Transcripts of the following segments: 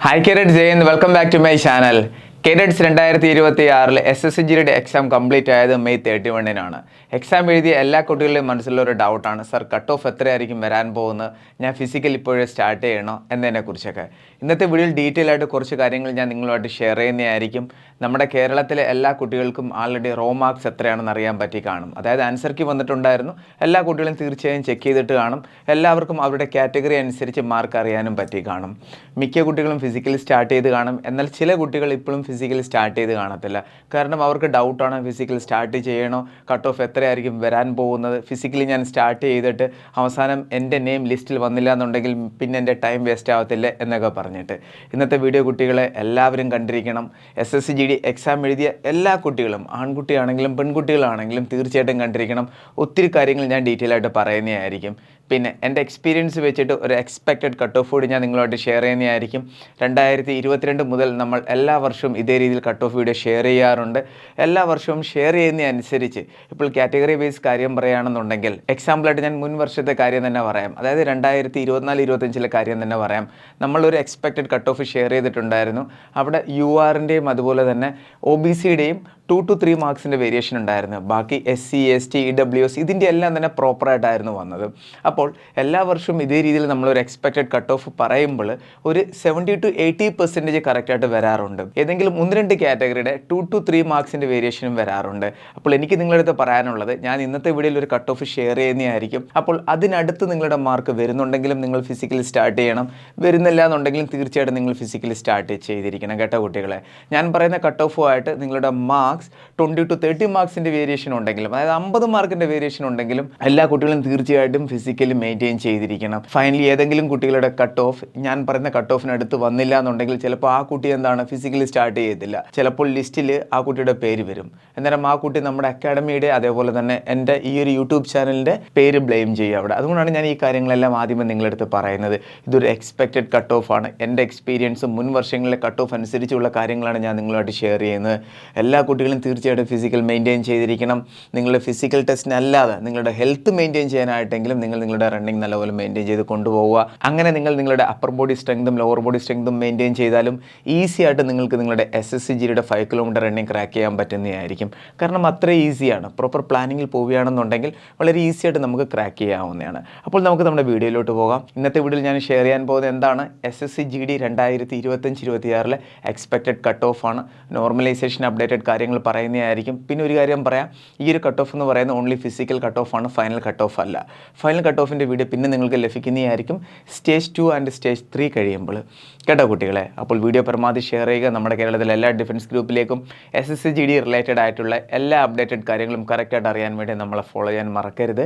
Hi Kirat Zain, welcome back to my channel. Cadets 2026 SSCGയുടെ exam complete ആയത് May 31-നാണ്. Exam എഴുതിയ എല്ലാ കുട്ടികളുടെയും മനസ്സിലൊരു ഡൗട്ടാണ്, സർ കട്ട് ഓഫ് എത്രയായിരിക്കും വരാൻ പോകുന്നത്, ഞാൻ ഫിസിക്കൽ ഇപ്പോഴേ സ്റ്റാർട്ട് ചെയ്യണോ എന്നതിനെക്കുറിച്ചൊക്കെ. ഇന്നത്തെ വീഡിയോയിൽ ഡീറ്റെയിൽ ആയിട്ട് കുറച്ച് കാര്യങ്ങൾ ഞാൻ നിങ്ങളുമായിട്ട് ഷെയർ ചെയ്യുന്നതായിരിക്കും. നമ്മുടെ കേരളത്തിലെ എല്ലാ കുട്ടികൾക്കും ആൾറെഡി റോ മാർക്സ് എത്രയാണെന്ന് അറിയാൻ പറ്റി കാണും. അതായത് ആൻസർ കീ വന്നിട്ടുണ്ടായിരുന്നു, എല്ലാ കുട്ടികളും തീർച്ചയായും ചെക്ക് ചെയ്തിട്ട് കാണും. എല്ലാവർക്കും അവരുടെ കാറ്റഗറി അനുസരിച്ച് മാർക്ക് അറിയാനും പറ്റി കാണും. മിക്ക കുട്ടികളും ഫിസിക്കലി സ്റ്റാർട്ട് ചെയ്ത് കാണും, എന്നാൽ ചില കുട്ടികൾ ഇപ്പോഴും ഫിസിക്കലി സ്റ്റാർട്ട് ചെയ്ത് കാണത്തില്ല. കാരണം അവർക്ക് ഡൗട്ടാണ്, ഫിസിക്കൽ സ്റ്റാർട്ട് ചെയ്യണോ, കട്ട് ഓഫ് എത്രയായിരിക്കും വരാൻ പോകുന്നത്, ഫിസിക്കലി ഞാൻ സ്റ്റാർട്ട് ചെയ്തിട്ട് അവസാനം എൻ്റെ നെയിം ലിസ്റ്റിൽ വന്നില്ല എന്നുണ്ടെങ്കിൽ പിന്നെ എൻ്റെ ടൈം വേസ്റ്റ് ആവത്തില്ല എന്നൊക്കെ പറഞ്ഞിട്ട്. ഇന്നത്തെ വീഡിയോ കുട്ടികളെ എല്ലാവരും കണ്ടിരിക്കണം. SSCGD എക്സാം എഴുതിയ എല്ലാ കുട്ടികളും, ആൺകുട്ടിയാണെങ്കിലും പെൺകുട്ടികളാണെങ്കിലും തീർച്ചയായിട്ടും കണ്ടിരിക്കണം. ഒത്തിരി കാര്യങ്ങൾ ഞാൻ ഡീറ്റെയിൽ ആയിട്ട് പറയുന്നതായിരിക്കും. പിന്നെ എൻ്റെ എക്സ്പീരിയൻസ് വെച്ചിട്ട് ഒരു എക്സ്പെക്റ്റഡ് കട്ട് ഓഫ് കൂടി ഞാൻ നിങ്ങളുമായിട്ട് ഷെയർ ചെയ്യുന്നതായിരിക്കും. 2022 മുതൽ നമ്മൾ എല്ലാ വർഷവും ഇതേ രീതിയിൽ കട്ട് ഓഫ് വീഡിയോ ഷെയർ ചെയ്യാറുണ്ട്. എല്ലാ വർഷവും ഷെയർ ചെയ്യുന്നതനുസരിച്ച് ഇപ്പോൾ കാറ്റഗറി വൈസ് കാര്യം പറയുകയാണെന്നുണ്ടെങ്കിൽ, എക്സാമ്പിളായിട്ട് ഞാൻ മുൻ വർഷത്തെ കാര്യം തന്നെ പറയാം. അതായത് 2024-25 കാര്യം തന്നെ പറയാം. നമ്മളൊരു എക്സ്പെക്റ്റഡ് കട്ട് ഓഫ് ഷെയർ ചെയ്തിട്ടുണ്ടായിരുന്നു. അവിടെ URൻ്റെയും അതുപോലെ തന്നെ OBCയുടെയും 2 to 3 മാർക്സിൻ്റെ വേരിയേഷൻ ഉണ്ടായിരുന്നു. ബാക്കി SC, ST, EWS ഇതിൻ്റെ എല്ലാം തന്നെ പ്രോപ്പറായിട്ടായിരുന്നു വന്നത്. അപ്പോൾ എല്ലാ വർഷവും ഇതേ രീതിയിൽ നമ്മളൊരു എക്സ്പെക്റ്റഡ് കട്ട് ഓഫ് പറയുമ്പോൾ ഒരു 70 to 80% കറക്റ്റായിട്ട് വരാറുണ്ട്. ഏതെങ്കിലും 1-2 കാറ്റഗറിയുടെ 2 to 3 മാർക്സിൻ്റെ വേരിയേഷനും വരാറുണ്ട്. അപ്പോൾ എനിക്ക് നിങ്ങളുടെ അടുത്ത് പറയാനുള്ളത്, ഞാൻ ഇന്നത്തെ വീഡിയോയിൽ ഒരു കട്ട് ഓഫ് ഷെയർ ചെയ്യുന്നതായിരിക്കും. അപ്പോൾ അതിനടുത്ത് നിങ്ങളുടെ മാർക്ക് വരുന്നുണ്ടെങ്കിലും നിങ്ങൾ ഫിസിക്കലി സ്റ്റാർട്ട് ചെയ്യണം, വരുന്നില്ല എന്നുണ്ടെങ്കിലും തീർച്ചയായിട്ടും നിങ്ങൾ ഫിസിക്കലി സ്റ്റാർട്ട് ചെയ്തിരിക്കണം കേട്ടോ കുട്ടികളെ. ഞാൻ പറയുന്ന കട്ട് ഓഫുമായിട്ട് നിങ്ങളുടെ മാർക്സ് 20 to 30 മാർക്സിൻ്റെ വേരിയേഷൻ ഉണ്ടെങ്കിലും, അതായത് 50 മാർക്കിൻ്റെ വേരിയേഷൻ ഉണ്ടെങ്കിലും എല്ലാ കുട്ടികളും തീർച്ചയായിട്ടും ഫിസിക്കലി മെയിൻറ്റെയിൻ ചെയ്തിരിക്കണം. ഫൈനലി ഏതെങ്കിലും കുട്ടികളുടെ കട്ട് ഓഫ് ഞാൻ പറയുന്ന കട്ട് ഓഫിനടുത്ത് വന്നില്ല എന്നുണ്ടെങ്കിൽ ചിലപ്പോൾ ആ കുട്ടി ഫിസിക്കലി സ്റ്റാർട്ട് ചെയ്യത്തില്ല. ചിലപ്പോൾ ലിസ്റ്റിൽ ആ കുട്ടിയുടെ പേര് വരും. അന്നേരം ആ കുട്ടി നമ്മുടെ അക്കാഡമിയുടെ അതേപോലെ തന്നെ എൻ്റെ ഈ ഒരു യൂട്യൂബ് ചാനലിൻ്റെ പേര് ബ്ലെയിം ചെയ്യും അവിടെ. അതുകൊണ്ടാണ് ഞാൻ ഈ കാര്യങ്ങളെല്ലാം ആദ്യമേ നിങ്ങളടുത്ത് പറയുന്നത്. ഇതൊരു എക്സ്പെക്റ്റഡ് കട്ട് ഓഫാണ്. എൻ്റെ എക്സ്പീരിയൻസും മുൻ വർഷങ്ങളിലെ കട്ട് ഓഫ് അനുസരിച്ചുള്ള കാര്യങ്ങളാണ് ഞാൻ നിങ്ങളുമായിട്ട് ഷെയർ ചെയ്യുന്നത്. എല്ലാ കുട്ടികളും തീർച്ചയായിട്ടും ഫിസിക്കൽ മെയിൻറ്റെയിൻ ചെയ്തിരിക്കണം. നിങ്ങളുടെ ഫിസിക്കൽ ടെസ്റ്റിനല്ലാതെ നിങ്ങളുടെ ഹെൽത്ത് മെയിൻറ്റെയിൻ ചെയ്യാനായിട്ടെങ്കിലും നിങ്ങൾ നിങ്ങളുടെ റണ്ണിങ് നല്ലപോലെ മെയിൻറ്റെയിൻ ചെയ്ത് കൊണ്ടുപോവുക. അങ്ങനെ നിങ്ങൾ നിങ്ങളുടെ അപ്പർ ബോഡി സ്ട്രെങ്തും ലോവർ ബോഡി സ്ട്രെങ്തും മെയിൻറ്റെയിൻ ചെയ്താലും ഈസി ആയിട്ട് നിങ്ങൾക്ക് നിങ്ങളുടെ SSCGയുടെ 5 കിലോമീറ്റർ റണ്ണിങ് ക്രാക്ക് ചെയ്യാൻ പറ്റുന്നതായിരിക്കും. കാരണം അത്ര ഈസിയാണ്. പ്രോപ്പർ പ്ലാനിങ്ങിൽ പോവുകയാണെന്നുണ്ടെങ്കിൽ വളരെ ഈസി ആയിട്ട് നമുക്ക് ക്രാക്ക് ചെയ്യാവുന്നതാണ്. അപ്പോൾ നമുക്ക് നമ്മുടെ വീഡിയോയിലോട്ട് പോകാം. ഇന്നത്തെ വീഡിയോയിൽ ഞാൻ ഷെയർ ചെയ്യാൻ പോകുന്നത് എന്താണ്, SSCGD 2025-26 എക്സ്പെക്റ്റഡ് കട്ട് ഓഫാണ്. നോർമലൈസേഷൻ അപ്ഡേറ്റഡ് കാര്യങ്ങൾ പറയുന്നതായിരിക്കും. പിന്നെ ഒരു കാര്യം പറയാം, ഈ ഒരു കട്ട് ഓഫ് എന്ന് പറയുന്നത് ഓൺലി ഫിസിക്കൽ കട്ട് ഓഫാണ്, ഫൈനൽ കട്ട് ഓഫ് അല്ല. ഫൈനൽ കട്ട് ഓഫിൻ്റെ വീഡിയോ പിന്നെ നിങ്ങൾക്ക് ലഭിക്കുന്നതായിരിക്കും സ്റ്റേജ് 2 ആൻഡ് സ്റ്റേജ് 3 കഴിയുമ്പോൾ കേട്ടോ കുട്ടികളെ. അപ്പോൾ വീഡിയോ പരമാവധി ഷെയർ ചെയ്യുക. നമ്മുടെ കേരളത്തിലെ എല്ലാ ഡിഫൻസ് ഗ്രൂപ്പിലേക്കും SSCGD റിലേറ്റഡ് ആയിട്ടുള്ള എല്ലാ അപ്ഡേറ്റഡ് കാര്യങ്ങളും കറക്റ്റായിട്ട് അറിയാൻ വേണ്ടി നമ്മളെ ഫോളോ ചെയ്യാൻ മറക്കരുത്.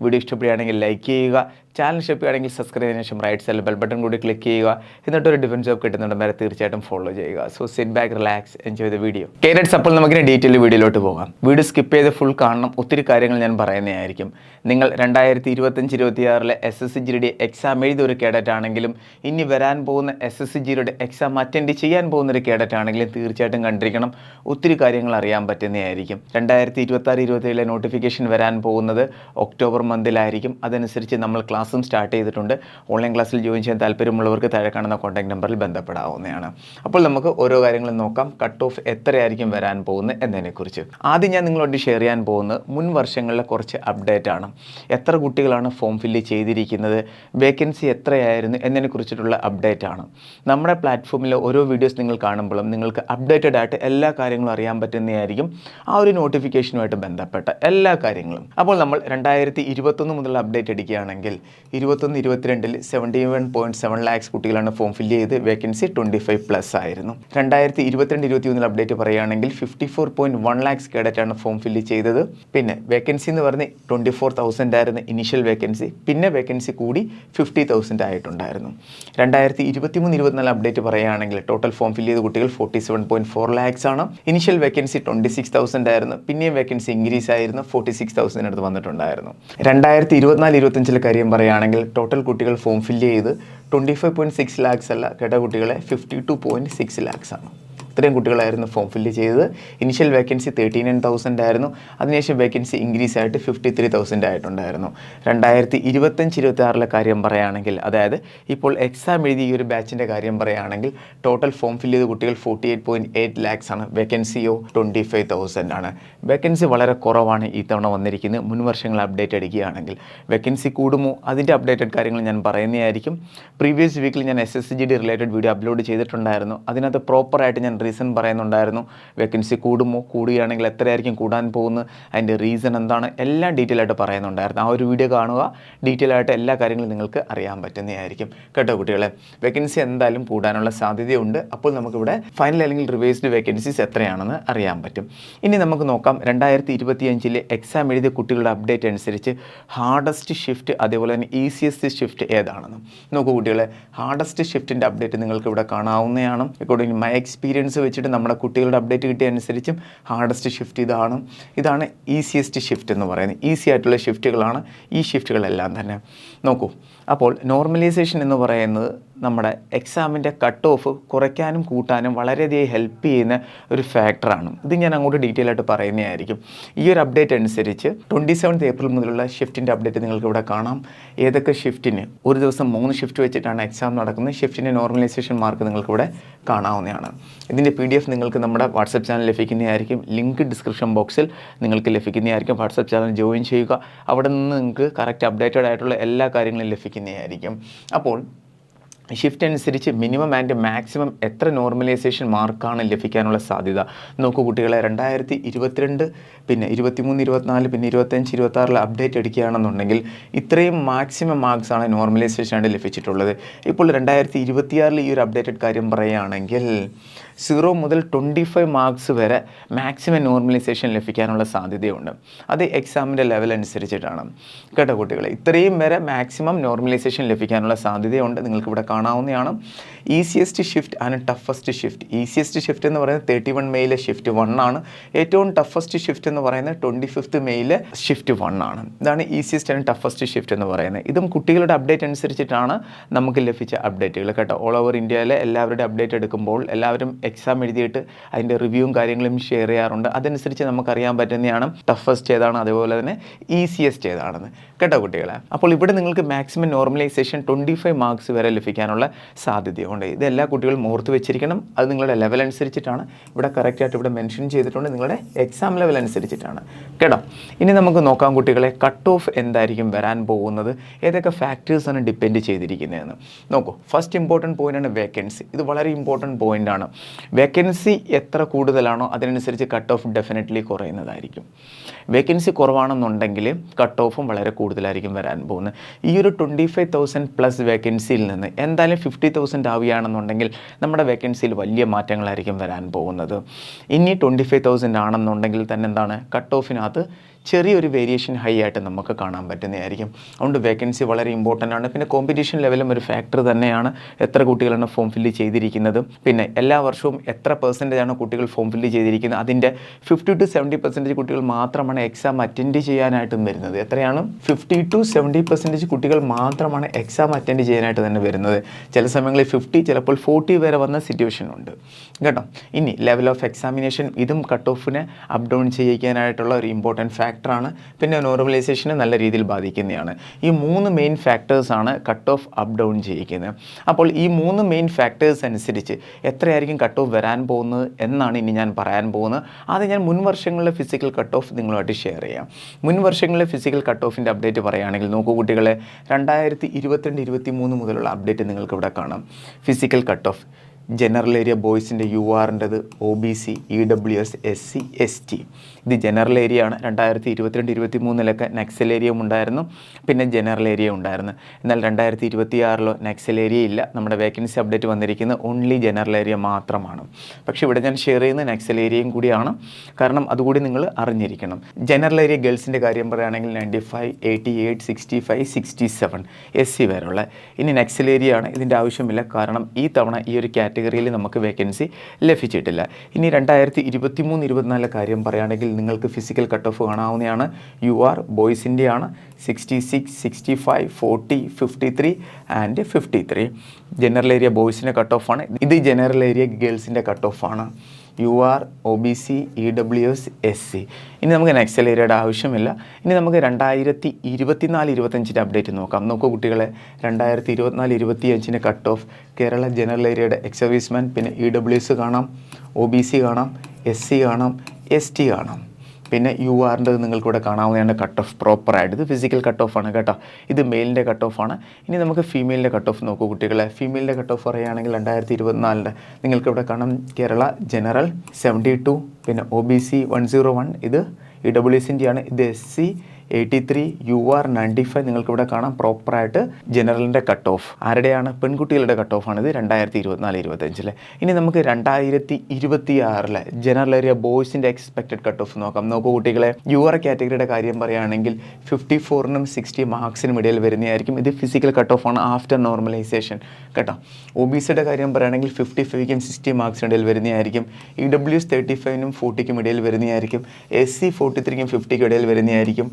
വീഡിയോ ഇഷ്ടപ്പെടുകയാണെങ്കിൽ ലൈക്ക് ചെയ്യുക, ചാനൽ ഇഷ്ടപ്പെടുകയാണെങ്കിൽ സബ്സ്ക്രൈബ് ചെയ്തതിനു ശേഷം റൈറ്റ് സൈഡിൽ ബെൽ ബട്ടൺ കൂടി ക്ലിക്ക് ചെയ്യുക. എന്നിട്ടൊരു ഡിഫൻസ് ജോബ് കിട്ടുന്നുണ്ട് വരെ തീർച്ചയായിട്ടും ഫോളോ ചെയ്യുക. So sit back, relax, enjoy the video. Cadets, അപ്പോൾ നമുക്കിനി ഡീറ്റെയിൽ വീഡിയോയിലോട്ട് പോകാം. വീഡിയോ സ്കിപ്പ് ചെയ്ത് ഫുൾ കാണണം. ഒത്തിരി കാര്യങ്ങൾ ഞാൻ പറയുന്നതായിരിക്കും. നിങ്ങൾ 2025-26 SSCGയുടെ എക്സാം എഴുതിയ ഒരു കേഡറ്റ് ആണെങ്കിലും ഇനി വരാൻ പോകുന്ന SSCGയുടെ എക്സാം അറ്റൻഡ് ചെയ്യാൻ പോകുന്ന ഒരു കേഡറ്റ് ആണെങ്കിലും തീർച്ചയായിട്ടും കണ്ടിരിക്കണം. ഒത്തിരി കാര്യങ്ങൾ അറിയാൻ പറ്റുന്നതായിരിക്കും. 2026-27 നോട്ടിഫിക്കേഷൻ വരാൻ പോകുന്നത് ഒക്ടോബർ മന്തിലായിരിക്കും. അതനുസരിച്ച് നമ്മൾ ക്ലാസ്സും സ്റ്റാർട്ട് ചെയ്തിട്ടുണ്ട്. ഓൺലൈൻ ക്ലാസ്സിൽ ജോയിൻ ചെയ്യാൻ താല്പര്യമുള്ളവർക്ക് താഴെ കാണുന്ന കോൺടാക്ട് നമ്പറിൽ ബന്ധപ്പെടാവുന്നതാണ്. അപ്പോൾ നമുക്ക് ഓരോ കാര്യങ്ങളും നോക്കാം. കട്ട് ഓഫ് എത്രയായിരിക്കും വരാൻ പോകുന്നത് എന്നതിനെക്കുറിച്ച് ആദ്യം ഞാൻ നിങ്ങളോട് ഷെയർ ചെയ്യാൻ പോകുന്നത് മുൻ വർഷങ്ങളിലെ കുറച്ച് അപ്ഡേറ്റ് ആണ്. എത്ര കുട്ടികളാണ് ഫോം ഫില്ല് ചെയ്തിരിക്കുന്നത്, വേക്കൻസി എത്രയായിരുന്നു എന്നതിനെക്കുറിച്ചിട്ടുള്ള അപ്ഡേറ്റ് ആണ്. നമ്മുടെ പ്ലാറ്റ്ഫോമിലെ ഓരോ വീഡിയോസ് നിങ്ങൾ കാണുമ്പോഴും നിങ്ങൾക്ക് അപ്ഡേറ്റഡ് ആയിട്ട് എല്ലാ കാര്യങ്ങളും അറിയാൻ പറ്റുന്നതായിരിക്കും. ആ ഒരു നോട്ടിഫിക്കേഷനുമായിട്ട് ബന്ധപ്പെട്ട എല്ലാ കാര്യങ്ങളും. അപ്പോൾ നമ്മൾ 2021 മുതൽ അപ്ഡേറ്റ് എടുക്കുകയാണെങ്കിൽ 21-22 71.7 ലാക്സ് കുട്ടികളാണ് ഫോം ഫില്ല് ചെയ്ത് വേക്കൻസി 25+ ആയിരുന്നു. 2022-23 അപ്ഡേറ്റ് പറയുകയാണെങ്കിൽ 54.1 ലാക്സ് കേഡറ്റാണ് ഫോം ഫില്ല് ചെയ്തത്. പിന്നെ വേക്കൻസി എന്ന് പറഞ്ഞ് 24,000 ആയിരുന്നു ഇനിഷ്യൽ വേക്കൻസി. പിന്നെ വേക്കൻസി കൂടി 50,000 ആയിട്ടുണ്ടായിരുന്നു. 2023-24 അപ്ഡേറ്റ് പറയുകയാണെങ്കിൽ ടോട്ടൽ ഫോം ഫില്ല് ചെയ്ത കുട്ടികൾ 47.4 ലാക്സ് ആണ്. ഇനിഷ്യൽ വേക്കൻസി 26,000 ആയിരുന്നു. പിന്നെയും വേക്കൻസി ഇൻക്രീസ് ആയിരുന്നു, 46,000 അടുത്ത് വന്നിട്ടുണ്ടായിരുന്നു. 2024-25 കാര്യം പറയുകയാണെങ്കിൽ ടോട്ടൽ കുട്ടികൾ ഫോം ഫില്ല് ചെയ്ത് 25.6 ലാക്സ് അല്ല കേട്ട കുട്ടികളെ 52.6 ലാക്സ് ആണ്. അത്രയും കുട്ടികളായിരുന്നു ഫോം ഫില്ല് ചെയ്തത്. ഇനിഷ്യൽ വേക്കൻസി 39,000 ആയിരുന്നു. അതിനുശേഷം വേക്കൻസി ഇൻക്രീസ് ആയിട്ട് 53,000 ആയിട്ടുണ്ടായിരുന്നു. 2025-26 കാര്യം പറയുകയാണെങ്കിൽ, അതായത് ഇപ്പോൾ എക്സാം എഴുതി ഈ ഒരു ബാച്ചിൻ്റെ കാര്യം പറയുകയാണെങ്കിൽ ടോട്ടൽ ഫോം ഫില്ല് ചെയ്ത കുട്ടികൾ 48.8 lakhs ആണ്. വേക്കൻസിയോ 25,000 ആണ്. വേക്കൻസി വളരെ കുറവാണ് ഈ തവണ വന്നിരിക്കുന്നത്. മുൻ വർഷങ്ങൾ അപ്ഡേറ്റ് അടിക്കുകയാണെങ്കിൽ വേക്കൻസി കൂടുമോ അതിൻ്റെ അപ്ഡേറ്റഡ് കാര്യങ്ങൾ ഞാൻ പറയുന്നതായിരിക്കും. പ്രീവിയസ് വീക്കിൽ ഞാൻ SSGD റിലേറ്റഡ് വീഡിയോ അപ്ലോഡ് ചെയ്തിട്ടുണ്ടായിരുന്നു. അതിനകത്ത് പ്രോപ്പറായിട്ട് ഞാൻ റീസൺ പറയുന്നുണ്ടായിരുന്നു. വേക്കൻസി കൂടുമോ, കൂടുകയാണെങ്കിൽ എത്രയായിരിക്കും കൂടാൻ പോകുന്നത്, അതിൻ്റെ റീസൺ എന്താണ്, എല്ലാം ഡീറ്റെയിൽ ആയിട്ട് പറയുന്നുണ്ടായിരുന്നു. ആ ഒരു വീഡിയോ കാണുക, ഡീറ്റെയിൽ ആയിട്ട് എല്ലാ കാര്യങ്ങളും നിങ്ങൾക്ക് അറിയാൻ പറ്റുന്നതായിരിക്കും കേട്ടോ കുട്ടികളെ. വേക്കൻസി എന്തായാലും കൂടാനുള്ള സാധ്യതയുണ്ട്. അപ്പോൾ നമുക്കിവിടെ ഫൈനൽ അല്ലെങ്കിൽ റിവൈസ്ഡ് വേക്കൻസീസ് എത്രയാണെന്ന് അറിയാൻ പറ്റും. ഇനി നമുക്ക് നോക്കാം 2025 എക്സാം എഴുതിയ കുട്ടികളുടെ അപ്ഡേറ്റ് അനുസരിച്ച് ഹാർഡസ്റ്റ് ഷിഫ്റ്റ് അതേപോലെ തന്നെ ഈസിയസ്റ്റ് ഷിഫ്റ്റ് ഏതാണെന്ന് നോക്കൂ കുട്ടികളെ. ഹാർഡസ്റ്റ് ഷിഫ്റ്റിൻ്റെ അപ്ഡേറ്റ് നിങ്ങൾക്ക് ഇവിടെ കാണാവുന്നതാണ്. അക്കോർഡിംഗ് മൈ എക്സ്പീരിയൻസ് വെച്ചിട്ട് നമ്മുടെ കുട്ടികളുടെ അപ്ഡേറ്റ് കിട്ടിയ അനുസരിച്ചും ഹാർഡസ്റ്റ് ഷിഫ്റ്റ് ഇതാണ് ഈസിയസ്റ്റ് ഷിഫ്റ്റ് എന്ന് പറയുന്നത്. ഈസി ആയിട്ടുള്ള ഷിഫ്റ്റുകളാണ് ഈ ഷിഫ്റ്റുകളെല്ലാം തന്നെ. നോക്കൂ, അപ്പോൾ നോർമലൈസേഷൻ എന്ന് പറയുന്നത് നമ്മുടെ എക്സാമിൻ്റെ കട്ട് ഓഫ് കുറയ്ക്കാനും കൂട്ടാനും വളരെയധികം ഹെൽപ്പ് ചെയ്യുന്ന ഒരു ഫാക്ടറാണ്. ഇത് ഞാൻ അങ്ങോട്ട് ഡീറ്റെയിൽ ആയിട്ട് പറയുന്നതായിരിക്കും. ഈ ഒരു അപ്ഡേറ്റ് അനുസരിച്ച് 27 ഏപ്രിൽ മുതലുള്ള ഷിഫ്റ്റിൻ്റെ അപ്ഡേറ്റ് നിങ്ങൾക്ക് ഇവിടെ കാണാം. ഏതൊക്കെ ഷിഫ്റ്റിന് ഒരു ദിവസം 3 ഷിഫ്റ്റ് വെച്ചിട്ടാണ് എക്സാം നടക്കുന്നത്. ഷിഫ്റ്റിൻ്റെ നോർമലൈസേഷൻ മാർക്ക് നിങ്ങൾക്കിവിടെ കാണാവുന്നതാണ്. ഇതിൻ്റെ PDF നിങ്ങൾക്ക് നമ്മുടെ വാട്സപ്പ് ചാനൽ ലഭിക്കുന്നതായിരിക്കും. ലിങ്ക് ഡിസ്ക്രിപ്ഷൻ ബോക്സിൽ നിങ്ങൾക്ക് ലഭിക്കുന്നതായിരിക്കും. വാട്സപ്പ് ചാനൽ ജോയിൻ ചെയ്യുക. അവിടെ നിന്ന് നിങ്ങൾക്ക് കറക്റ്റ് അപ്ഡേറ്റഡ് ആയിട്ടുള്ള എല്ലാ കാര്യങ്ങളും ലഭിക്കുന്നതായിരിക്കും. അപ്പോൾ ഷിഫ്റ്റ് അനുസരിച്ച് മിനിമം ആൻഡ് മാക്സിമം എത്ര നോർമലൈസേഷൻ മാർക്കാണ് ലഭിക്കാനുള്ള സാധ്യത നോക്കൂ കുട്ടികളെ. 2022 പിന്നെ 23, 24 പിന്നെ 25, 26 അപ്ഡേറ്റ് എടുക്കുകയാണെന്നുണ്ടെങ്കിൽ ഇത്രയും മാക്സിമം മാർക്സാണ് നോർമലൈസേഷനായിട്ട് ലഭിച്ചിട്ടുള്ളത്. ഇപ്പോൾ 2026 ഈ ഒരു അപ്ഡേറ്റഡ് കാര്യം പറയുകയാണെങ്കിൽ 0 മുതൽ 25 മാർക്സ് വരെ മാക്സിമം നോർമലൈസേഷൻ ലഭിക്കാനുള്ള സാധ്യതയുണ്ട്. അത് എക്സാമിൻ്റെ ലെവൽ അനുസരിച്ചിട്ടാണ് കേട്ടോ കുട്ടികളെ. ഇത്രയും വരെ മാക്സിമം നോർമലൈസേഷൻ ലഭിക്കാനുള്ള സാധ്യതയുണ്ട്. നിങ്ങൾക്കിവിടെ കാണാവുന്നതാണ്. Easiest shift and toughest shift. Easiest shift എന്ന് പറയുന്നത് 31 മെയിലെ ഷിഫ്റ്റ് 1 ആണ്. ഏറ്റവും ടഫസ്റ്റ് ഷിഫ്റ്റ് എന്ന് പറയുന്നത് 25 മെയിലെ ഷിഫ്റ്റ് 1 ആണ്. ഇതാണ് ഈസിയസ്റ്റ് ആൻഡ് ടഫസ്റ്റ് ഷിഫ്റ്റ് എന്ന് പറയുന്നത്. ഇതും കുട്ടികളുടെ അപ്ഡേറ്റ് അനുസരിച്ചിട്ടാണ് നമുക്ക് ലഭിച്ച അപ്ഡേറ്റുകൾ കേട്ടോ. ഓൾ ഓവർ ഇന്ത്യയിലെ എല്ലാവരുടെ അപ്ഡേറ്റ് എടുക്കുമ്പോൾ എല്ലാവരും എക്സാം എഴുതിയിട്ട് അതിൻ്റെ റിവ്യൂവും കാര്യങ്ങളും ഷെയർ ചെയ്യാറുണ്ട്. അതനുസരിച്ച് നമുക്കറിയാൻ പറ്റുന്നതാണ് ടഫസ്റ്റ് ഏതാണ്, അതേപോലെ തന്നെ ഈസിയസ്റ്റ് ഏതാണെന്ന് കേട്ടോ കുട്ടികളെ. അപ്പോൾ ഇവിടെ നിങ്ങൾക്ക് മാക്സിമം നോർമലൈസേഷൻ 25 മാർക്സ് വരെ ലഭിക്കാനുള്ള സാധ്യതയുണ്ട്. ഇത് എല്ലാ കുട്ടികളും ഓർത്ത് വെച്ചിരിക്കണം. അത് നിങ്ങളുടെ ലെവൽ അനുസരിച്ചിട്ടാണ് ഇവിടെ കറക്റ്റായിട്ട് ഇവിടെ മെൻഷൻ ചെയ്തിട്ടുണ്ട്. നിങ്ങളുടെ എക്സാം ലെവൽ അനുസരിച്ചിട്ടാണ് കേട്ടോ. ഇനി നമുക്ക് നോക്കാം കുട്ടികളെ, കട്ട് ഓഫ് എന്തായിരിക്കും വരാൻ പോകുന്നത്, ഏതൊക്കെ ഫാക്ടേഴ്സാണ് ഡിപ്പെൻഡ് ചെയ്തിരിക്കുന്നതെന്ന് നോക്കൂ. ഫസ്റ്റ് ഇമ്പോർട്ടൻറ്റ് പോയിൻ്റാണ് വേക്കൻസി. ഇത് വളരെ ഇമ്പോർട്ടൻറ്റ് പോയിൻ്റാണ്. വേക്കൻസി എത്ര കൂടുതലാണോ അതിനനുസരിച്ച് കട്ട് ഓഫ് ഡെഫിനറ്റ്ലി കുറയുന്നതായിരിക്കും. വേക്കൻസി കുറവാണെന്നുണ്ടെങ്കിൽ കട്ട് ഓഫും വളരെ കൂടുതലായിരിക്കും വരാൻ പോകുന്നത്. ഈ ഒരു 25,000 പ്ലസ് വേക്കൻസിയിൽ നിന്ന് എന്തായാലും 50,000 ആവുകയാണെന്നുണ്ടെങ്കിൽ നമ്മുടെ വേക്കൻസിയിൽ വലിയ മാറ്റങ്ങളായിരിക്കും വരാൻ പോകുന്നത്. ഇനി 25,000 ആണെന്നുണ്ടെങ്കിൽ തന്നെ എന്താണ് കട്ട് ഓഫിനകത്ത് ചെറിയൊരു വേരിയേഷൻ ഹൈ ആയിട്ട് നമുക്ക് കാണാൻ പറ്റുന്നതായിരിക്കും. അതുകൊണ്ട് വേക്കൻസി വളരെ ഇമ്പോർട്ടൻ്റ് ആണ്. പിന്നെ കോമ്പറ്റീഷൻ ലെവലും ഒരു ഫാക്ടർ തന്നെയാണ്. എത്ര കുട്ടികളാണ് ഫോം ഫില്ല് ചെയ്തിരിക്കുന്നത്, പിന്നെ എല്ലാ വർഷവും എത്ര പെർസെൻറ്റേജാണ് കുട്ടികൾ ഫോം ഫില്ല് ചെയ്തിരിക്കുന്നത്, അതിൻ്റെ 50 to 70% കുട്ടികൾ മാത്രമാണ് എക്സാം അറ്റൻഡ് ചെയ്യാനായിട്ടും വരുന്നത്. എത്രയാണ്? 50 to 70% കുട്ടികൾ മാത്രമാണ് എക്സാം അറ്റൻഡ് ചെയ്യാനായിട്ട് തന്നെ വരുന്നത്. ചില സമയങ്ങളിൽ 50, ചിലപ്പോൾ 40 വരെ വന്ന സിറ്റുവേഷൻ ഉണ്ട് കേട്ടോ. ഇനി ലെവൽ ഓഫ് എക്സാമിനേഷൻ, ഇതും കട്ട് ഓഫിനെ അപ്പ് ഡൗൺ ചെയ്യിക്കാനായിട്ടുള്ള ഒരു ഇമ്പോർട്ടൻറ്റ് ഫാക്ടറാണ്. പിന്നെ നോർമലൈസേഷനെ നല്ല രീതിയിൽ ബാധിക്കുന്നതാണ്. ഈ 3 മെയിൻ ഫാക്ടേഴ്സാണ് കട്ട് ഓഫ് അപ്പ് ഡൗൺ ചെയ്യിക്കുന്നത്. അപ്പോൾ ഈ 3 മെയിൻ ഫാക്ടേഴ്സ് അനുസരിച്ച് എത്രയായിരിക്കും കട്ട് ഓഫ് വരാൻ പോകുന്നത് എന്നാണ് ഇനി ഞാൻ പറയാൻ പോകുന്നത്. അത് ഞാൻ മുൻ വർഷങ്ങളിലെ ഫിസിക്കൽ കട്ട് ഓഫ് നിങ്ങളുമായിട്ട് ഷെയർ ചെയ്യാം. മുൻ വർഷങ്ങളിലെ ഫിസിക്കൽ കട്ട് ഓഫിൻ്റെ അപ്ഡേറ്റ് പറയുകയാണെങ്കിൽ നോക്കൂ കുട്ടികളെ, 2022-23 മുതലുള്ള അപ്ഡേറ്റ് നിങ്ങൾക്ക് ഇവിടെ കാണാം. Physical cut off general area ബോയ്സിൻ്റെ URൻ്റെത് OBC, EWS, SC, ST. ഇത് ജനറൽ ഏരിയ ആണ്. 2022-23 നക്സൽ ഏരിയയും ഉണ്ടായിരുന്നു, പിന്നെ ജനറൽ ഏരിയ ഉണ്ടായിരുന്നു. എന്നാൽ 2026 നക്സൽ ഏരിയ ഇല്ല. നമ്മുടെ വേക്കൻസി അപ്ഡേറ്റ് വന്നിരിക്കുന്നത് ഓൺലി ജനറൽ ഏരിയ മാത്രമാണ്. പക്ഷേ ഇവിടെ ഞാൻ ഷെയർ ചെയ്യുന്ന നക്സൽ ഏരിയയും കൂടിയാണ്. കാരണം അതുകൂടി നിങ്ങൾ അറിഞ്ഞിരിക്കണം. ജനറൽ ഏരിയ ഗേൾസിൻ്റെ കാര്യം പറയുകയാണെങ്കിൽ 95, 88, 65, 67 SC വരെയുള്ള. ഇനി നക്സൽ ഏരിയ ആണ്. ഇതിൻ്റെ ആവശ്യമില്ല. കാരണം ഈ തവണ ഈ ഒരു കാറ്റഗറിയിൽ നമുക്ക് വേക്കൻസി ലഭിച്ചിട്ടില്ല. ഇനി 2023-24 കാര്യം പറയുകയാണെങ്കിൽ നിങ്ങൾക്ക് ഫിസിക്കൽ കട്ട് ഓഫ് കാണാവുന്നതാണ്. UR ബോയ്സിൻ്റെയാണ് 66, 65, 40, 53 ആൻഡ് 53. ജനറൽ ഏരിയ ബോയ്സിൻ്റെ കട്ട് ഓഫാണ്. ഇത് ജനറൽ ഏരിയ ഗേൾസിൻ്റെ കട്ട് ഓഫാണ്. UR, OBC, EWS, SC. ഇനി നമുക്ക് നെക്സൽ ഏരിയയുടെ ആവശ്യമില്ല. ഇനി നമുക്ക് 2024-25 അപ്ഡേറ്റ് നോക്കാം. നോക്കൂ കുട്ടികളെ, 2024-25 കട്ട് ഓഫ് കേരള ജനറൽ ഏരിയയുടെ എക്സ് സർവീസ്മാൻ, പിന്നെ EWS കാണാം, OBC കാണാം, SC കാണാം, ST കാണാം, പിന്നെ URൻ്റെ നിങ്ങൾക്കിവിടെ കാണാവുന്നതാണ് കട്ട് ഓഫ് പ്രോപ്പറായിട്ട്. ഇത് ഫിസിക്കൽ കട്ട് ഓഫാണ് കേട്ടോ. ഇത് മെയിലിൻ്റെ കട്ട് ഓഫാണ്. ഇനി നമുക്ക് ഫീമെയിലിൻ്റെ കട്ട് ഓഫ് നോക്കൂ കുട്ടികളെ. ഫീമെയിലിൻ്റെ കട്ട് ഓഫ് പറയുകയാണെങ്കിൽ 2024 നിങ്ങൾക്കിവിടെ കാണാം കേരള ജനറൽ 72, പിന്നെ OBC 101, ഇത് EWSൻ്റെയാണ്. ഇത് SC 83, UR 95 നിങ്ങൾക്കിവിടെ കാണാം പ്രോപ്പറായിട്ട് ജനറലിൻ്റെ കട്ട് ഓഫ്. ആരുടെയാണ്? പെൺകുട്ടികളുടെ കട്ട് ഓഫാണ് ഇത് 2024-25. ഇനി നമുക്ക് 2026 ജനറൽ ഏരിയ ബോയ്സിൻ്റെ എക്സ്പെക്റ്റഡ് കട്ട് ഓഫ് നോക്കാം. നോക്കൂ കുട്ടികളെ, UR കാറ്റഗറിയുടെ കാര്യം പറയുകയാണെങ്കിൽ 54-നും 60 മാർക്സിനും ഇടയിൽ വരുന്നതായിരിക്കും. ഇത് ഫിസിക്കൽ കട്ട് ഓഫാണ് ആഫ്റ്റർ നോർമലൈസേഷൻ കേട്ടോ. OBCയുടെ കാര്യം പറയുകയാണെങ്കിൽ 55-ക്കും 60 മാർക്സിന് ഇടയിൽ വരുന്നതായിരിക്കും. EWS 35-നും 40-ക്കും ഇടയിൽ വരുന്നതായിരിക്കും. SC 43-ക്കും 50-ക്കും ഇടയിൽ വരുന്നതായിരിക്കും.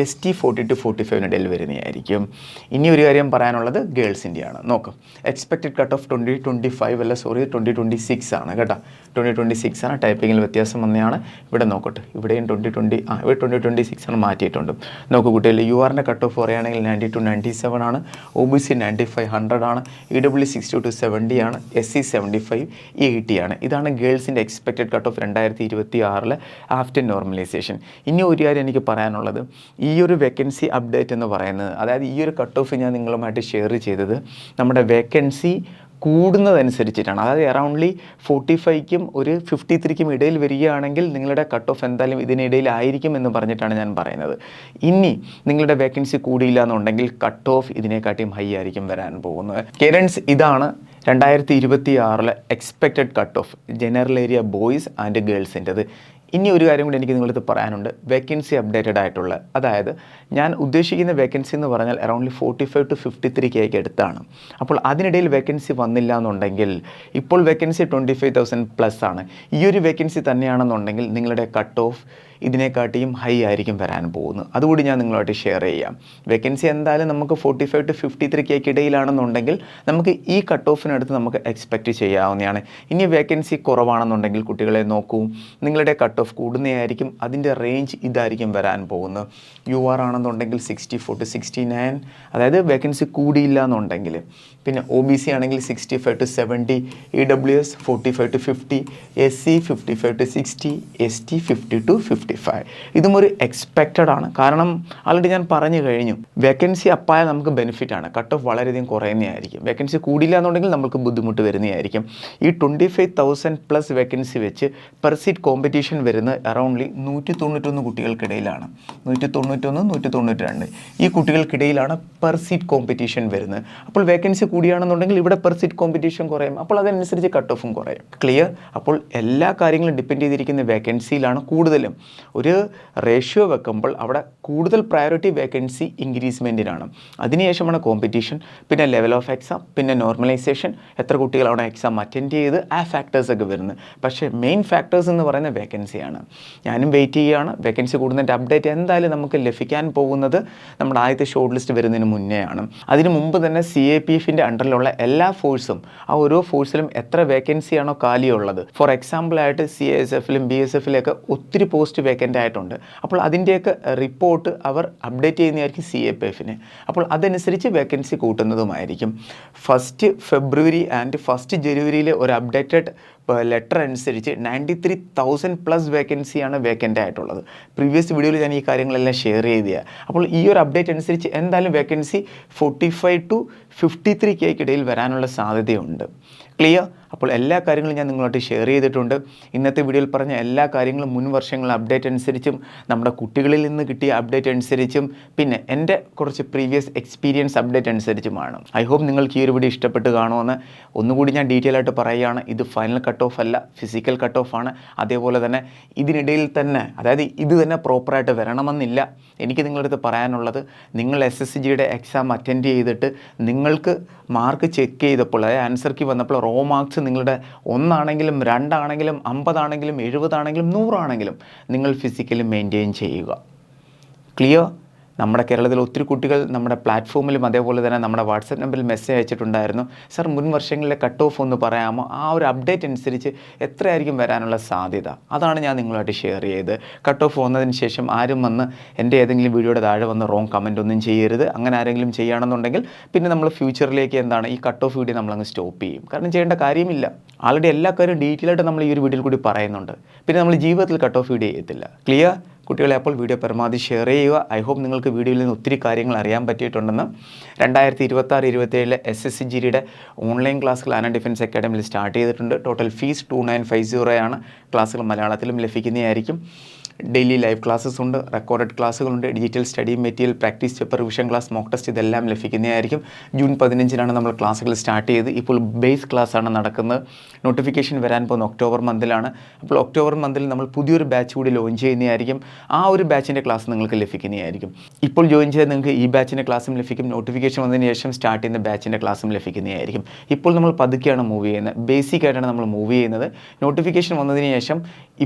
ST 40 to 45 ഇടയിൽ വരുന്നതായിരിക്കും. ഇനി ഒരു കാര്യം പറയാനുള്ളത് ഗേൾസിൻ്റെയാണ്. നോക്കാം, എക്സ്പെക്റ്റഡ് കട്ട് ഓഫ് 2025 അല്ല, സോറി 2026 ആണ് കേട്ടോ. 2026 ആണ്. ടൈപ്പിങ്ങിൽ വ്യത്യാസം വന്നതാണ്. ഇവിടെ നോക്കട്ടെ, ഇവിടെയും ഇവിടെ 2026 ആണ്, മാറ്റിയിട്ടുണ്ട്. നോക്കൂ കുട്ടികൾ, URൻ്റെ കട്ട് ഓഫ് പറയുകയാണെങ്കിൽ 90 to 97 ആണ്. OBC 95-100 ആണ്. EWS 60 to 70 ആണ്. SC 75-80 ആണ്. ഇതാണ് ഗേൾസിൻ്റെ expected cut off 2026 after normalisation. ഇനി ഒരു കാര്യം എനിക്ക് പറയാനുള്ളത്, ഈ ഒരു വേക്കൻസി അപ്ഡേറ്റ് എന്ന് പറയുന്നത്, അതായത് ഈ ഒരു കട്ട് ഓഫ് ഞാൻ നിങ്ങളുമായിട്ട് ഷെയർ ചെയ്തത് നമ്മുടെ വേക്കൻസി കൂടുന്നതനുസരിച്ചിട്ടാണ്. അതായത് അറൗണ്ട്ലി 45-ക്കും ഒരു 53-ക്കും ഇടയിൽ വരികയാണെങ്കിൽ നിങ്ങളുടെ കട്ട് ഓഫ് എന്തായാലും ഇതിനിടയിലായിരിക്കും എന്ന് പറഞ്ഞിട്ടാണ് ഞാൻ പറയുന്നത്. ഇനി നിങ്ങളുടെ വേക്കൻസി കൂടിയില്ല എന്നുണ്ടെങ്കിൽ കട്ട് ഓഫ് ഇതിനെക്കാട്ടിയും ഹൈ ആയിരിക്കും വരാൻ പോകുന്നത്. കേരൻസ് ഇതാണ് 2026 expected cut off general area boys and ഗേൾസിൻ്റെത്. ഇനി ഒരു കാര്യം കൂടി എനിക്ക് നിങ്ങളടുത്ത് പറയാനുണ്ട്, വേക്കൻസി അപ്ഡേറ്റഡ് ആയിട്ടുള്ള, അതായത് ഞാൻ ഉദ്ദേശിക്കുന്ന വേക്കൻസി എന്ന് പറഞ്ഞാൽ അറൗണ്ട്ലി 45 to 53K അടുത്താണ്. അപ്പോൾ അതിനിടയിൽ വേക്കൻസി വന്നില്ല എന്നുണ്ടെങ്കിൽ ഇപ്പോൾ വേക്കൻസി 25,000+ ആണ്. ഈ ഒരു വേക്കൻസി തന്നെയാണെന്നുണ്ടെങ്കിൽ നിങ്ങളുടെ കട്ട് ഓഫ് ഇതിനെക്കാട്ടിയും ഹൈ ആയിരിക്കും വരാൻ പോകുന്നത്. അതുകൂടി ഞാൻ നിങ്ങളുമായിട്ട് ഷെയർ ചെയ്യാം. വേക്കൻസി എന്തായാലും നമുക്ക് 45 to 53K ഇടയിലാണെന്നുണ്ടെങ്കിൽ നമുക്ക് ഈ കട്ട് ഓഫിനടുത്ത് നമുക്ക് എക്സ്പെക്റ്റ് ചെയ്യാവുന്നതാണ്. ഇനി വേക്കൻസി കുറവാണെന്നുണ്ടെങ്കിൽ കുട്ടികളെ നോക്കൂ, നിങ്ങളുടെ കട്ട് ഓഫ് കൂടുന്നതായിരിക്കും. അതിൻ്റെ റേഞ്ച് ഇതായിരിക്കും വരാൻ പോകുന്നത്. UR ആണെന്നുണ്ടെങ്കിൽ 64 to 69, അതായത് വേക്കൻസി കൂടിയില്ല എന്നുണ്ടെങ്കിൽ. പിന്നെ OBC ആണെങ്കിൽ 65 to 70, EWS 45 to 50, SC 55 to 60, ST 50 to 55. ഇതും ഒരു എക്സ്പെക്റ്റഡ് ആണ്. കാരണം ആൾറെഡി ഞാൻ പറഞ്ഞു കഴിഞ്ഞു, വേക്കൻസി അപ്പായാൽ നമുക്ക് ബെനിഫിറ്റ് ആണ്, കട്ട് ഓഫ് വളരെയധികം കുറയുന്നതായിരിക്കും. വേക്കൻസി കൂടിയില്ല എന്നുണ്ടെങ്കിൽ നമുക്ക് ബുദ്ധിമുട്ട് വരുന്നതായിരിക്കും. ഈ 25,000+ വേക്കൻസി വെച്ച് പെർ സീറ്റ് കോമ്പറ്റീഷൻ വരുന്നത് അറൗണ്ട്ലി 191 കുട്ടികൾക്കിടയിലാണ്. 191, 192 ഈ കുട്ടികൾക്കിടയിലാണ് പെർ സീറ്റ് കോമ്പറ്റീഷൻ വരുന്നത്. അപ്പോൾ വേക്കൻസി കൂടിയാണെന്നുണ്ടെങ്കിൽ ഇവിടെ പെർ സീറ്റ് കോമ്പറ്റീഷൻ കുറയും. അപ്പോൾ അതനുസരിച്ച് കട്ട് ഓഫും കുറയും. ക്ലിയർ? അപ്പോൾ എല്ലാ കാര്യങ്ങളും ഡിപ്പെൻഡ് ചെയ്തിരിക്കുന്ന വേക്കൻസിയിലാണ്. കൂടുതലും ഒരു റേഷ്യോ വെക്കുമ്പോൾ അവിടെ കൂടുതൽ പ്രയോറിറ്റി വേക്കൻസി ഇൻക്രീസ്മെൻറ്റിനാണ്. അതിനുശേഷമാണ് കോമ്പറ്റീഷൻ, പിന്നെ ലെവൽ ഓഫ് എക്സാം, പിന്നെ നോർമലൈസേഷൻ, എത്ര കുട്ടികളാണ് എക്സാം അറ്റൻഡ് ചെയ്ത്, ആ ഫാക്ടേഴ്സൊക്കെ വരുന്നത്. പക്ഷേ മെയിൻ ഫാക്ടേഴ്സ് എന്ന് പറയുന്നത് വേക്കൻസിയാണ്. ഞാനും വെയിറ്റ് ചെയ്യുകയാണ്. വേക്കൻസി കൂടുന്നതിൻ്റെ അപ്ഡേറ്റ് എന്തായാലും നമുക്ക് ലഭിക്കാൻ പോകുന്നത് നമ്മുടെ ആദ്യത്തെ ഷോർട്ട് ലിസ്റ്റ് വരുന്നതിന് മുന്നേ ആണ്. അതിന് മുമ്പ് തന്നെ CAPFൻ്റെ അണ്ടറിലുള്ള എല്ലാ ഫോഴ്സും, ആ ഓരോ ഫോഴ്സിലും എത്ര വേക്കൻസിയാണോ കാലിയുള്ളത്, ഫോർ എക്സാമ്പിളായിട്ട് CISFലും BSFലൊക്കെ ഒത്തിരി പോസ്റ്റ് വേക്കൻ്റ് ആയിട്ടുണ്ട്. അപ്പോൾ അതിൻ്റെയൊക്കെ റിപ്പോർട്ട് അവർ അപ്ഡേറ്റ് ചെയ്യുന്നതായിരിക്കും CAPFന്. അപ്പോൾ അതനുസരിച്ച് വേക്കൻസി കൂട്ടുന്നതുമായിരിക്കും. 1 February ആൻഡ് 1 January ഒരു അപ്ഡേറ്റഡ് ലെറ്റർ അനുസരിച്ച് 93,000+ വേക്കൻസിയാണ് വേക്കൻ്റ് ആയിട്ടുള്ളത്. പ്രീവിയസ് വീഡിയോയിൽ ഞാൻ ഈ കാര്യങ്ങളെല്ലാം ഷെയർ ചെയ്തതാണ്. അപ്പോൾ ഈ ഒരു അപ്ഡേറ്റ് അനുസരിച്ച് എന്തായാലും വേക്കൻസി 45 to 53K ഇടയിൽ വരാനുള്ള സാധ്യതയുണ്ട്. ക്ലിയർ? അപ്പോൾ എല്ലാ കാര്യങ്ങളും ഞാൻ നിങ്ങളോട്ട് ഷെയർ ചെയ്തിട്ടുണ്ട്. ഇന്നത്തെ വീഡിയോയിൽ പറഞ്ഞ എല്ലാ കാര്യങ്ങളും മുൻ വർഷങ്ങളിലെ അപ്ഡേറ്റ് അനുസരിച്ചും നമ്മുടെ കുട്ടികളിൽ നിന്ന് കിട്ടിയ അപ്ഡേറ്റ് അനുസരിച്ചും പിന്നെ എൻ്റെ കുറച്ച് പ്രീവിയസ് എക്സ്പീരിയൻസ് അപ്ഡേറ്റ് അനുസരിച്ചുമാണ്. ഐ ഹോപ്പ് നിങ്ങൾക്ക് ഈ ഒരു വീഡിയോ ഇഷ്ടപ്പെട്ട് കാണുമെന്ന്. ഒന്നുകൂടി ഞാൻ ഡീറ്റെയിൽ ആയിട്ട് പറയുകയാണ്, ഇത് ഫൈനൽ കട്ട് ഓഫ് അല്ല, ഫിസിക്കൽ കട്ട് ഓഫ് ആണ്. അതേപോലെ തന്നെ ഇതിനിടയിൽ തന്നെ, അതായത് ഇത് തന്നെ പ്രോപ്പറായിട്ട് വരണമെന്നില്ല. എനിക്ക് നിങ്ങളുടെ അടുത്ത് പറയാനുള്ളത്, നിങ്ങൾ SSCGയുടെ എക്സാം അറ്റൻഡ് ചെയ്തിട്ട് നിങ്ങൾക്ക് മാർക്ക് ചെക്ക് ചെയ്തപ്പോൾ, അതായത് ആൻസർ കീ വന്നപ്പോൾ റോ മാർക്സ് മാർക്സ് നിങ്ങളുടെ 1 ആണെങ്കിലും 2 ആണെങ്കിലും 50 ആണെങ്കിലും 70 ആണെങ്കിലും 100 ആണെങ്കിലും നിങ്ങൾ ഫിസിക്കലി മെയിൻറ്റെയിൻ ചെയ്യുക. ക്ലിയർ? നമ്മുടെ കേരളത്തിൽ ഒത്തിരി കുട്ടികൾ നമ്മുടെ പ്ലാറ്റ്ഫോമിലും അതേപോലെ തന്നെ നമ്മുടെ വാട്സപ്പ് നമ്പറിൽ മെസ്സേജ് അയച്ചിട്ടുണ്ടായിരുന്നു, സർ മുൻ വർഷങ്ങളിലെ കട്ട് ഓഫ് ഒന്ന് പറയാമോ, ആ ഒരു അപ്ഡേറ്റ് അനുസരിച്ച് എത്രയായിരിക്കും വരാനുള്ള സാധ്യത. അതാണ് ഞാൻ നിങ്ങളുമായിട്ട് ഷെയർ ചെയ്ത്. കട്ട് ഓഫ് വന്നതിന് ശേഷം ആരും വന്ന് എൻ്റെ ഏതെങ്കിലും വീഡിയോയുടെ താഴെ വന്ന് റോങ് കമൻ്റ് ഒന്നും ചെയ്യരുത്. അങ്ങനെ ആരെങ്കിലും ചെയ്യുകയാണെന്നുണ്ടെങ്കിൽ പിന്നെ നമ്മൾ ഫ്യൂച്ചറിലേക്ക് ഈ കട്ട് ഓഫ് വീഡിയോ നമ്മളങ്ങ് സ്റ്റോപ്പ് ചെയ്യും. കാരണം ചെയ്യേണ്ട കാര്യമില്ല. ആൾറെഡി എല്ലാ കാര്യവും ഡീറ്റെയിൽ ആയിട്ട് നമ്മൾ ഈ ഒരു വീഡിയോയിൽ കൂടി പറയുന്നുണ്ട്. പിന്നെ നമ്മൾ ജീവിതത്തിൽ കട്ട് ഓഫ് വീഡിയോ ചെയ്യത്തില്ല. ക്ലിയർ? കുട്ടികളെ അപ്പോൾ വീഡിയോ പരമാവധി ഷെയർ ചെയ്യുക. ഐ ഹോപ്പ് നിങ്ങൾക്ക് വീഡിയോയിൽ നിന്ന് ഒത്തിരി കാര്യങ്ങൾ അറിയാൻ പറ്റിയിട്ടുണ്ടെന്ന്. 2026-27 SSCGയുടെ ഓൺലൈൻ ക്ലാസ്സുകൾ ആന ഡിഫൻസ് അക്കാഡമിയിൽ സ്റ്റാർട്ട് ചെയ്തിട്ടുണ്ട്. ടോട്ടൽ ഫീസ് 2950 ആണ്. ക്ലാസ്സുകൾ മലയാളത്തിലും ലഭിക്കുന്നതായിരിക്കും. ഡെയിലി ലൈവ് ക്ലാസ്സസ് ഉണ്ട്, റെക്കോർഡഡ് ക്ലാസ്സുകളുണ്ട്, digital study material, practice paper, revision class, mock test ഇതെല്ലാം ലഭിക്കുന്നതായിരിക്കും. ജൂൺ 15 നമ്മൾ ക്ലാസ്സുകൾ സ്റ്റാർട്ട് ചെയ്ത് ഇപ്പോൾ ബേസ് ക്ലാസ്സാണ് നടക്കുന്നത്. നോട്ടിഫിക്കേഷൻ വരാൻ പോകുന്ന ഒക്ടോബർ മന്തിലാണ്. അപ്പോൾ ഒക്ടോബർ മന്തിൽ നമ്മൾ പുതിയൊരു ബാച്ച് കൂടി ലോഞ്ച് ചെയ്യുന്നതായിരിക്കും. ആ ഒരു ബാച്ചിൻ്റെ ക്ലാസ് നിങ്ങൾക്ക് ലഭിക്കുന്നതായിരിക്കും. ഇപ്പോൾ ജോയിൻ ചെയ്ത് നിങ്ങൾക്ക് ഈ ബാച്ചിൻ്റെ ക്ലാസ്സും ലഭിക്കും. നോട്ടിഫിക്കേഷൻ വന്നതിന് ശേഷം സ്റ്റാർട്ട് ചെയ്യുന്ന ബാച്ചിൻ്റെ ക്ലാസ്സും ലഭിക്കുന്നതായിരിക്കും. ഇപ്പോൾ നമ്മൾ പതുക്കെയാണ് മൂവ് ചെയ്യുന്നത്, ബേസിക് ആയിട്ടാണ് നമ്മൾ മൂവ് ചെയ്യുന്നത്. നോട്ടിഫിക്കേഷൻ വന്നതിന് ശേഷം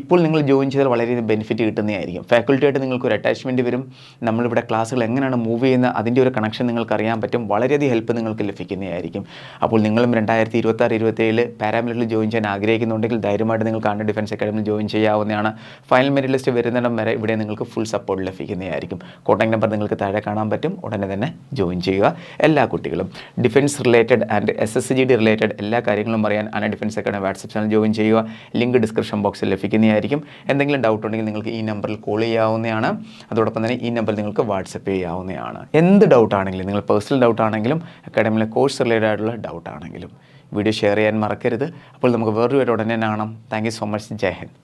ഇപ്പോൾ നിങ്ങൾ ജോയിൻ ചെയ്താൽ വളരെയധികം ബെനിഫിറ്റ് കിട്ടുന്നതായിരിക്കും. ഫാക്കൽറ്റിയായിട്ട് നിങ്ങൾക്ക് ഒരു അറ്റാച്ച്മെൻറ്റ് വരും. നമ്മളിവിടെ ക്ലാസ്സുകൾ എങ്ങനെയാണ് മൂവ് ചെയ്യുന്നത് അതിൻ്റെ ഒരു കണക്ഷൻ നിങ്ങൾക്ക് അറിയാൻ പറ്റും. വളരെയധികം ഹെൽപ്പ് നിങ്ങൾക്ക് ലഭിക്കുന്നതായിരിക്കും. അപ്പോൾ നിങ്ങളും 2026-27 പാരാമിലിറ്ററിൽ ജോയിൻ ചെയ്യാൻ ആഗ്രഹിക്കുന്നുണ്ടെങ്കിൽ ധൈര്യമായിട്ട് നിങ്ങൾക്ക് ആന ഡിഫൻസ് അക്കാഡമിയിൽ ജോയിൻ ചെയ്യാവുന്നതാണ്. ഫൈനൽ മെറിറ്റ് ലിസ്റ്റ് വരുന്നിടം വരെ ഇവിടെ നിങ്ങൾക്ക് ഫുൾ സപ്പോർട്ട് ലഭിക്കുന്നതായിരിക്കും. കോൺടാക്ട് നമ്പർ നിങ്ങൾക്ക് താഴെ കാണാൻ പറ്റും. ഉടനെ തന്നെ ജോയിൻ ചെയ്യുക. എല്ലാ കുട്ടികളും defence related and SSCGD related എല്ലാ കാര്യങ്ങളും അറിയാൻ ആന defence academy WhatsApp channel join ചെയ്യുക. ലിങ്ക് ഡിസ്ക്രിപ്ഷൻ ബോക്സിൽ ലഭിക്കുന്നതായിരിക്കും. എന്തെങ്കിലും ഡൗട്ട് ഉണ്ടെങ്കിൽ നിങ്ങൾക്ക് ഈ നമ്പറിൽ കോൾ ചെയ്യാവുന്നതാണ്. അതോടൊപ്പം തന്നെ ഈ നമ്പറിൽ നിങ്ങൾക്ക് വാട്സപ്പ് ചെയ്യാവുന്നതാണ്. എന്ത് ഡൗട്ട് ആണെങ്കിലും, നിങ്ങൾ പേഴ്സണൽ ഡൗട്ട് ആണെങ്കിലും അക്കാഡമിയിലെ കോഴ്സ് റിലേറ്റഡ് ആയിട്ടുള്ള ഡൗട്ട് ആണെങ്കിലും വീഡിയോ ഷെയർ ചെയ്യാൻ മറക്കരുത്. അപ്പോൾ നമുക്ക് വേറൊരു വീഡിയോ ഉടനെ കാണാം. Thank you so much. Jai Hind.